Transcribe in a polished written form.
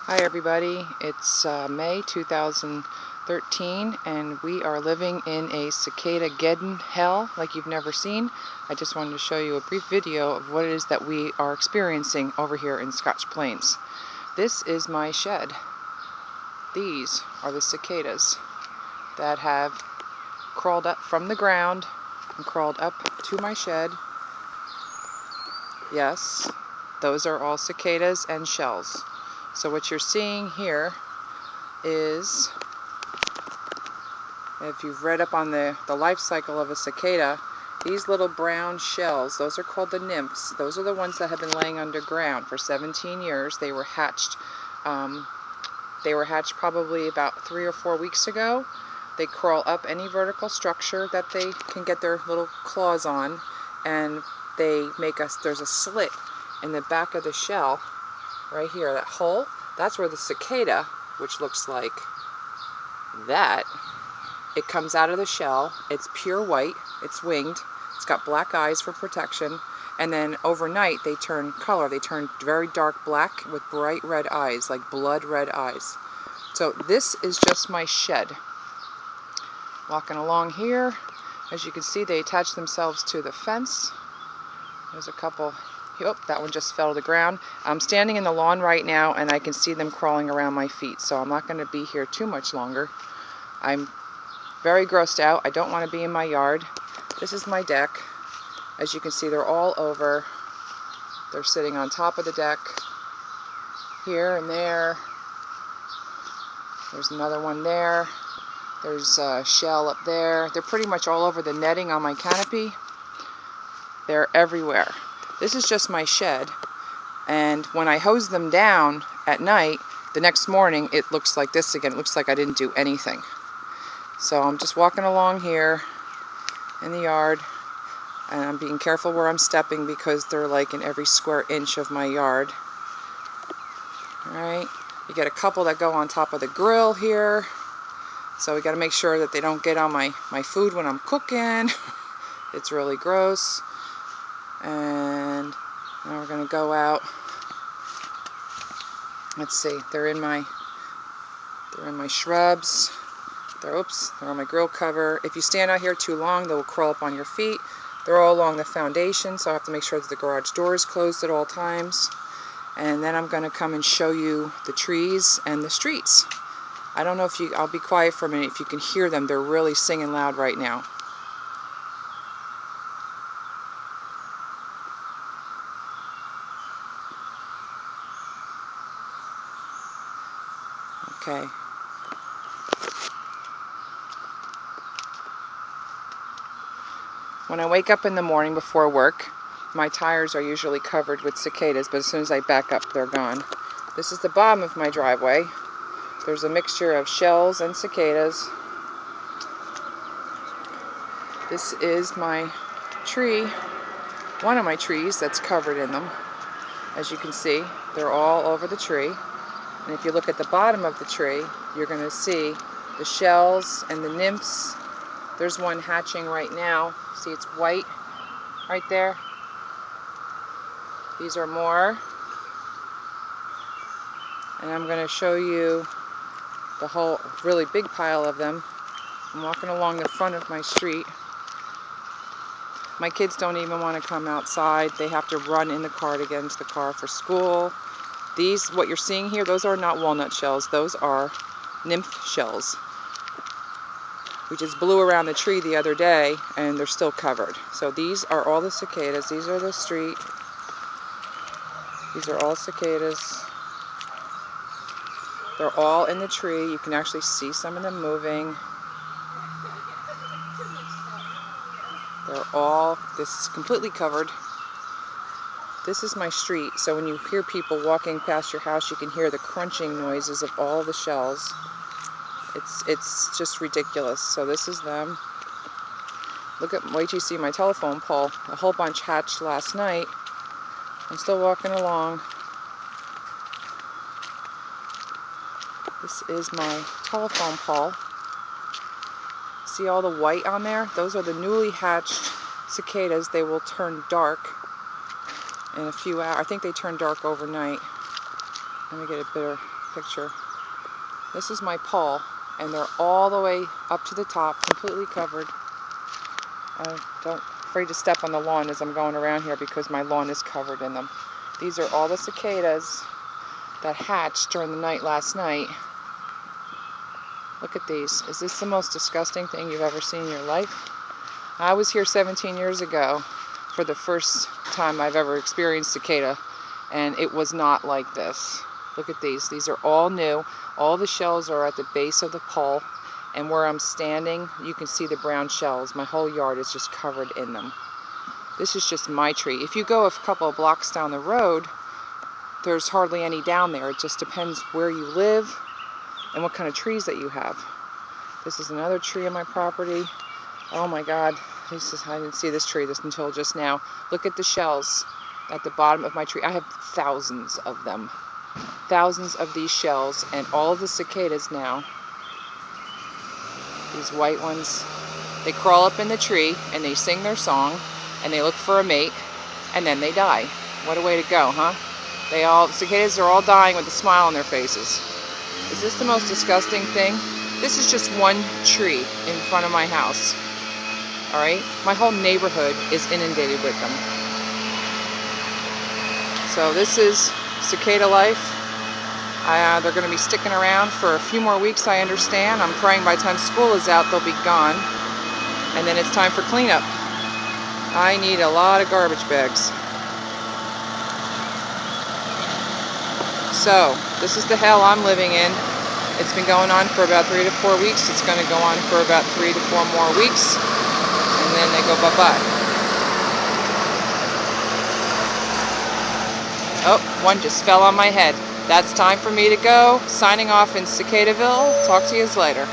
Hi everybody, it's May 2013 and we are living in a cicada-geddon hell like you've never seen. I just wanted to show you a brief video of what it is that we are experiencing over here in Scotch Plains. This is my shed. These are the cicadas that have crawled up from the ground and crawled up to my shed. Yes, those are all cicadas and shells. So what you're seeing here is, if you've read up on the life cycle of a cicada, these little brown shells, those are called the nymphs. Those are the ones that have been laying underground for 17 years. They were hatched probably about 3 or 4 weeks ago. They crawl up any vertical structure that they can get their little claws on, and there's a slit in the back of the shell right here, that hole. That's where the cicada, which looks like that, it comes out of the shell. It's pure white, it's winged, it's got black eyes for protection, and then overnight they turn color. They turn very dark black with bright red eyes, like blood red eyes. So this is just my shed. Walking along here, as you can see, they attach themselves to the fence. There's a couple. Oh, that one just fell to the ground. I'm standing in the lawn right now and I can see them crawling around my feet, so I'm not going to be here too much longer. I'm very grossed out. I don't want to be in my yard. This is my deck. As you can see, they're all over. They're sitting on top of the deck, here and there. There's another one there. There's a shell up there. They're pretty much all over the netting on my canopy. They're everywhere. This is just my shed, and when I hose them down at night, the next morning it looks like this again. It looks like I didn't do anything. So I'm just walking along here in the yard, and I'm being careful where I'm stepping because they're like in every square inch of my yard. Alright, you get a couple that go on top of the grill here, so we got to make sure that they don't get on my food when I'm cooking. It's really gross. And now we're going to go out. Let's see, they're in my shrubs. They're on my grill cover. If you stand out here too long, they will crawl up on your feet. They're all along the foundation, so I have to make sure that the garage door is closed at all times. And then I'm going to come and show you the trees and the streets. I don't know if I'll be quiet for a minute if you can hear them. They're really singing loud right now. Okay. When I wake up in the morning before work, my tires are usually covered with cicadas, but as soon as I back up, they're gone. This is the bottom of my driveway. There's a mixture of shells and cicadas. This is my tree, one of my trees that's covered in them. As you can see, they're all over the tree. And if you look at the bottom of the tree, you're going to see the shells and the nymphs. There's one hatching right now. See, it's white right there. These are more. And I'm going to show you the whole really big pile of them. I'm walking along the front of my street. My kids don't even want to come outside. They have to run in the car to get into the car for school. These, what you're seeing here, those are not walnut shells. Those are nymph shells. We just blew around the tree the other day and they're still covered. So these are all the cicadas. These are the street. These are all cicadas. They're all in the tree. You can actually see some of them moving. This is completely covered. This is my street, so when you hear people walking past your house, you can hear the crunching noises of all the shells. It's just ridiculous. So this is them. Wait till you see my telephone pole. A whole bunch hatched last night. I'm still walking along. This is my telephone pole. See all the white on there? Those are the newly hatched cicadas. They will turn dark in a few hours. I think they turn dark overnight. Let me get a better picture. This is my pole, and they're all the way up to the top, completely covered. I don't afraid to step on the lawn as I'm going around here because my lawn is covered in them. These are all the cicadas that hatched during the night last night. Look at these. Is this the most disgusting thing you've ever seen in your life? I was here 17 years ago for the first time I've ever experienced cicada, and it was not like this. Look at these. These are all new. All the shells are at the base of the pole, and where I'm standing, you can see the brown shells. My whole yard is just covered in them. This is just my tree. If you go a couple of blocks down the road, there's hardly any down there. It just depends where you live and what kind of trees that you have. This is another tree on my property. Oh my God, I didn't see this tree until just now. Look at the shells at the bottom of my tree. I have thousands of them. Thousands of these shells, and all of the cicadas now, these white ones, they crawl up in the tree and they sing their song and they look for a mate and then they die. What a way to go, huh? Cicadas are all dying with a smile on their faces. Is this the most disgusting thing? This is just one tree in front of my house. Alright? My whole neighborhood is inundated with them. So this is cicada life. They're going to be sticking around for a few more weeks, I understand. I'm praying by the time school is out, they'll be gone. And then it's time for cleanup. I need a lot of garbage bags. So, this is the hell I'm living in. It's been going on for about 3 to 4 weeks. It's going to go on for about 3 to 4 more weeks. And then they go bye-bye. Oh, one just fell on my head. That's time for me to go. Signing off in Cicadaville. Talk to you later.